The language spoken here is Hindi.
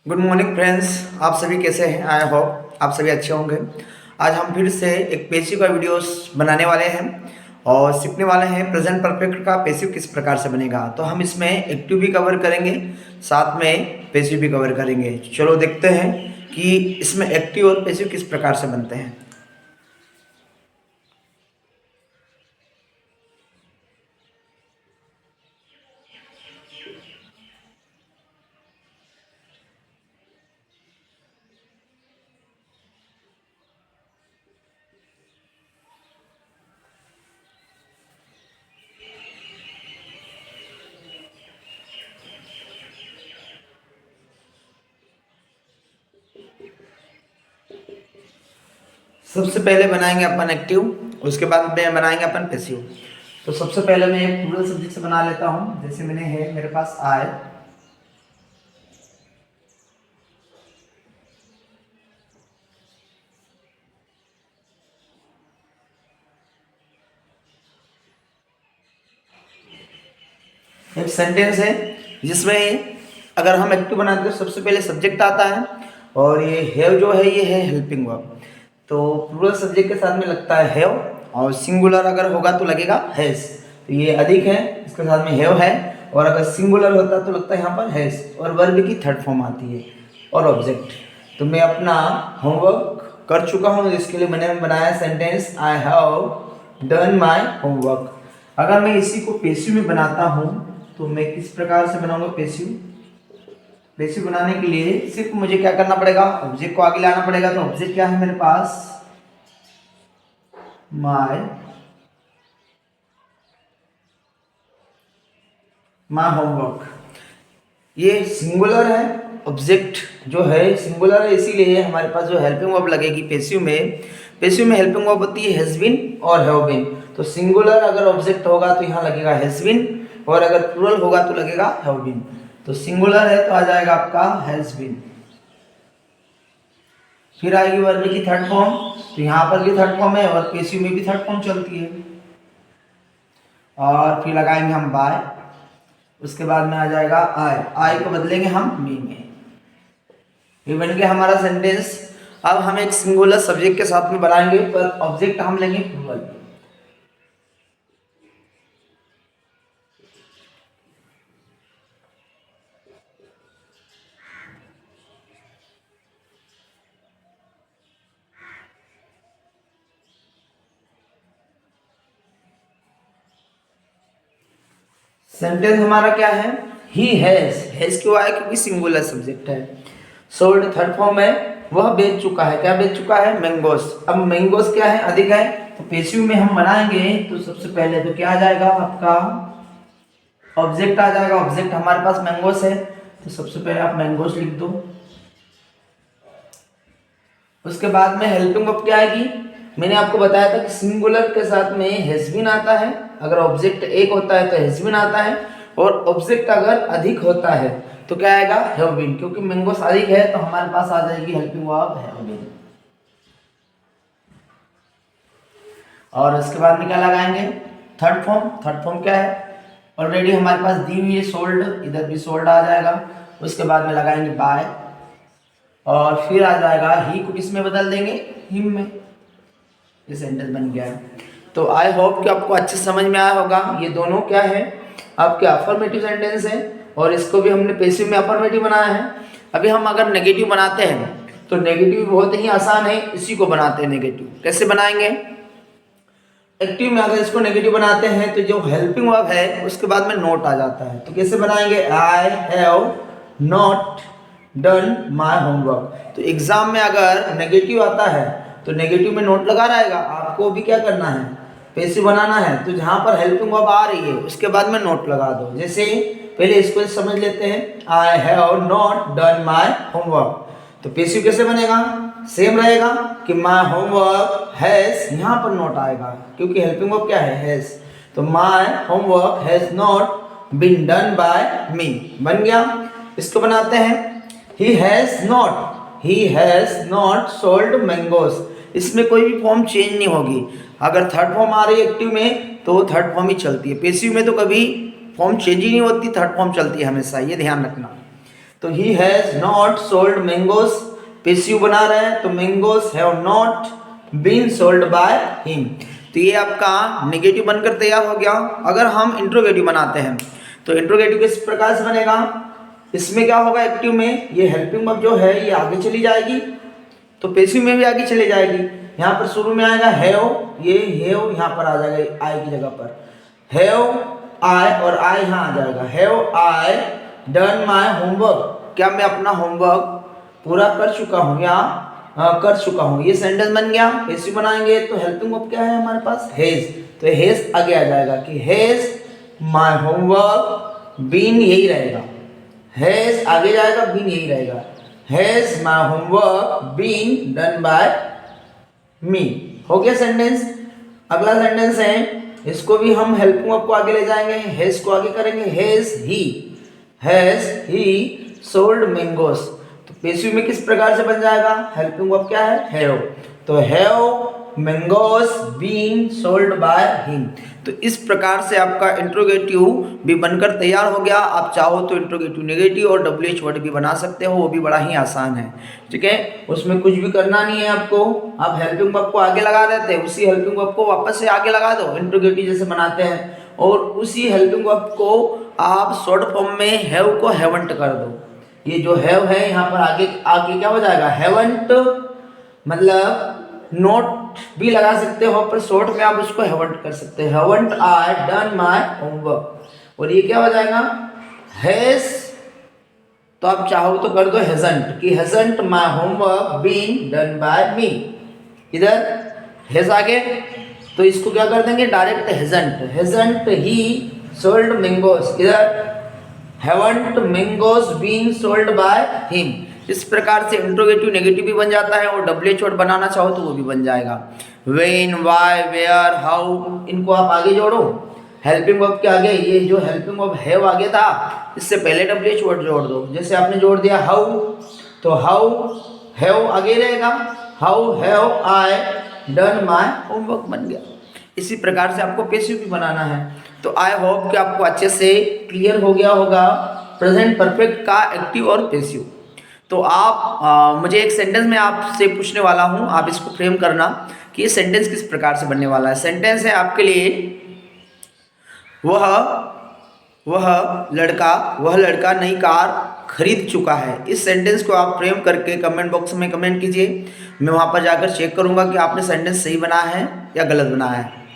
गुड मॉर्निंग फ्रेंड्स, आप सभी कैसे हैं? आई होप आप सभी अच्छे होंगे। आज हम फिर से एक पैसिव का वीडियोस बनाने वाले हैं और सीखने वाले हैं प्रेजेंट परफेक्ट का पैसिव किस प्रकार से बनेगा। तो हम इसमें एक्टिव भी कवर करेंगे, साथ में पैसिव भी कवर करेंगे। चलो देखते हैं कि इसमें एक्टिव और पैसिव किस प्रकार से बनते हैं। सबसे पहले बनाएंगे अपन एक्टिव, उसके बाद में बनाएंगे अपन पैसिव। तो सबसे पहले मैं एक प्लूरल सब्जेक्ट से बना लेता हूँ। जैसे मैंने है मेरे पास आई, एक सेंटेंस है जिसमें अगर हम एक्टिव बनाते हैं तो सबसे पहले सब्जेक्ट आता है और ये हैव जो है ये है हेल्पिंग वर्ब। तो प्लूरल सब्जेक्ट के साथ में लगता है हैव और सिंगुलर अगर होगा तो लगेगा हैज। तो ये अधिक है, इसके साथ में हैव है, और अगर सिंगुलर होता तो लगता है यहाँ पर हैज और वर्ब की थर्ड फॉर्म आती है और ऑब्जेक्ट। तो मैं अपना होमवर्क कर चुका हूँ, जिसके लिए मैंने बनाया sentence I have done my homework. अगर मैं इसी को पैसिव में बनाता हूँ तो मैं किस प्रकार से बनाऊंगा पैसिव। पैसिव बनाने के लिए सिर्फ मुझे क्या करना पड़ेगा, ऑब्जेक्ट को आगे लाना पड़ेगा। तो ऑब्जेक्ट क्या है मेरे पास, माय होमवर्क। ये सिंगुलर है, ऑब्जेक्ट जो है सिंगुलर है, इसीलिए हमारे पास जो हेल्पिंग वर्ब लगेगी पैसिव में। पैसिव में हेल्पिंग वर्ब होती है हैज बीन और हैव बीन। तो सिंगुलर अगर ऑब्जेक्ट होगा तो यहाँ लगेगा हैज बीन, और अगर प्लूरल होगा तो लगेगा हैव बीन। तो सिंगुलर है तो आ जाएगा आपका हैज बीन। फिर आएगी वर्ब की थर्ड फॉर्म, तो यहाँ पर भी थर्ड फॉर्म है और पैसिव में भी थर्ड फॉर्म चलती है। और फिर लगाएंगे हम बाय, उसके बाद में आ जाएगा आई को बदलेंगे हम मी में। ये बन गया हमारा सेंटेंस। अब हम एक सिंगुलर सब्जेक्ट के साथ में बनाएंगे, पर ऑब्जेक्ट हम लेंगे प्लूरल। सेंटेंस हमारा क्या है, ही हैज क्यों आया, क्योंकि सिंगुलर सब्जेक्ट है। सोल्ड थर्ड फॉर्म है, वह बेच चुका है। क्या बेच चुका है, मैंगोस। अब मैंगोस क्या है, अधिक है। तो पैसिव में हम बनाएंगे तो सबसे पहले तो क्या आ जाएगा आपका, ऑब्जेक्ट आ जाएगा। ऑब्जेक्ट हमारे पास मैंगोस है, तो सबसे पहले आप मैंगोस लिख दो। उसके बाद में हेल्पिंग वर्ब क्या आएगी, मैंने आपको बताया था कि सिंगुलर के साथ में हैज बीन आता है। अगर ऑब्जेक्ट एक होता है तो हैज बीन आता है, और ऑब्जेक्ट अगर अधिक होता है तो क्या आएगा, हैव बीन। क्योंकि मैंगोस अधिक है तो हमारे पास आ जाएगी हेल्पिंग वर्ब हैव बीन। और उसके बाद में क्या लगाएंगे, थर्ड फॉर्म। थर्ड फॉर्म क्या है, ऑलरेडी हमारे पास दी हुई है सोल्ड, इधर भी सोल्ड आ जाएगा। उसके बाद में लगाएंगे बाय, और फिर आ जाएगा ही को किस में बदल देंगे, हिम में। ये सेंटेंस बन गया है। तो आई होप कि आपको अच्छे समझ में आया होगा। ये दोनों क्या है, आपके अफर्मेटिव सेंटेंस है, और इसको भी हमने पैसिव में अफर्मेटिव बनाया है। अभी हम अगर नेगेटिव बनाते हैं तो नेगेटिव बहुत ही आसान है, इसी को बनाते हैं नेगेटिव। कैसे बनाएंगे, एक्टिव में अगर इसको नेगेटिव बनाते हैं तो जो हेल्पिंग वर्ब है उसके बाद में नोट आ जाता है। तो कैसे बनाएंगे, I have not done my homework. तो एग्जाम में अगर नेगेटिव आता है तो नेगेटिव में नोट लगा रहेगा। आपको भी क्या करना है, पैसिव बनाना है। तो जहाँ पर हेल्पिंग वर्ब आ रही है उसके बाद में नोट लगा दो। जैसे पहले इसको समझ लेते हैं, I have not done my homework. तो पैसिव कैसे बनेगा, सेम रहेगा कि माई होमवर्क हैज, यहाँ पर नोट आएगा क्योंकि हेल्पिंग वर्ब क्या है, हैज। तो my homework has not been done by me बन गया। इसको बनाते हैं, he has not sold mangoes. इसमें कोई भी फॉर्म चेंज नहीं होगी। अगर थर्ड फॉर्म आ रही है एक्टिव में तो थर्ड फॉर्म ही चलती है। पैसिव में तो कभी फॉर्म चेंज ही नहीं होती, थर्ड फॉर्म चलती है हमेशा, ये ध्यान रखना। तो he has not sold mangoes, passive बना रहे हैं तो mangoes have not been sold by him. तो ये आपका नेगेटिव बनकर तैयार हो गया। अगर हम इंट्रोगेटिव बनाते हैं तो इंट्रोगेटिव किस प्रकार से बनेगा, इसमें क्या होगा, एक्टिव में ये हेल्पिंग वर्ब जो है ये आगे चली जाएगी, तो पैसिव में भी आगे चली जाएगी। यहाँ पर शुरू में आएगा हैव, ये हैव यहाँ पर आ जाएगा आई की जगह पर, हैव आई और आई यहाँ आ जाएगा, have I done my homework, क्या मैं अपना होमवर्क पूरा कर चुका हूँ या कर चुका हूँ। ये सेंटेंस बन गया। पैसिव बनाएंगे तो हेल्पिंग वर्ब क्या है हमारे पास, हैज, तो हैज आगे आ जाएगा कि हैज माई होमवर्क बीन, यही रहेगा, हैज आगे जाएगा, बीन यही रहेगा, has my homework been done by me. हो गया सेंटेंस। अगला सेंटेंस है, इसको भी हम हेल्पिंग वर्ब को आगे ले जाएंगे, हैज को आगे करेंगे, हैज ही सोल्ड मैंगोस। तो पैसिव में किस प्रकार से बन जाएगा, हेल्पिंग वर्ब क्या है, हैव, तो have mangoes been sold by him. तो इस प्रकार से आपका इंट्रोगेटिव भी बनकर तैयार हो गया। आप चाहो तो इंट्रोगेटिव नेगेटिव और WH वर्ड भी बना सकते हो, वो भी बड़ा ही आसान है, ठीक है। उसमें कुछ भी करना नहीं है आपको, आप हेल्पिंग वर्ब को आगे लगा देते हैं, उसी हेल्पिंग वर्ब को वापस से आगे लगा दो, इंट्रोगेटिव जैसे बनाते हैं, और उसी हेल्पिंग वर्ब को आप शॉर्ट फॉर्म में हैव को हैवंट कर दो। ये जो हैव है यहाँ पर आगे आगे क्या हो जाएगा, हैवंट, मतलब नोट भी लगा सकते हो, पर शॉर्ट में आप उसको हैवंट कर सकते हैं, haven't I done my homework. और ये क्या हो जाएगा, हैज, तो आप चाहो तो कर दो हैजंट, कि hasn't my homework been done by me. इधर हैज आगे, तो इसको क्या कर देंगे, direct hasn't, hasn't he sold mangoes, इधर haven't mangoes been sold by him. इस प्रकार से इंट्रोगेटिव नेगेटिव भी बन जाता है, और WH वर्ड बनाना चाहो तो वो भी बन जाएगा। व्हेन, व्हाई, वेयर, हाउ, इनको आप आगे जोड़ो हेल्पिंग वर्ब के आगे। ये जो हेल्पिंग वर्ब हैव आगे था, इससे पहले WH वर्ड जोड़ दो। जैसे आपने जोड़ दिया हाउ, तो हाउ हैव आगे रहेगा, how have I done my homework बन गया। इसी प्रकार से आपको पैसिव भी बनाना है। तो आई होप कि आपको अच्छे से क्लियर हो गया होगा प्रेजेंट परफेक्ट का एक्टिव और पैसिव। तो आप मुझे एक सेंटेंस में आपसे पूछने वाला हूँ, आप इसको फ्रेम करना कि ये सेंटेंस किस प्रकार से बनने वाला है। सेंटेंस है आपके लिए, वह लड़का नई कार खरीद चुका है। इस सेंटेंस को आप फ्रेम करके कमेंट बॉक्स में कमेंट कीजिए, मैं वहाँ पर जाकर चेक करूँगा कि आपने सेंटेंस सही बनाया है या गलत बनाया है।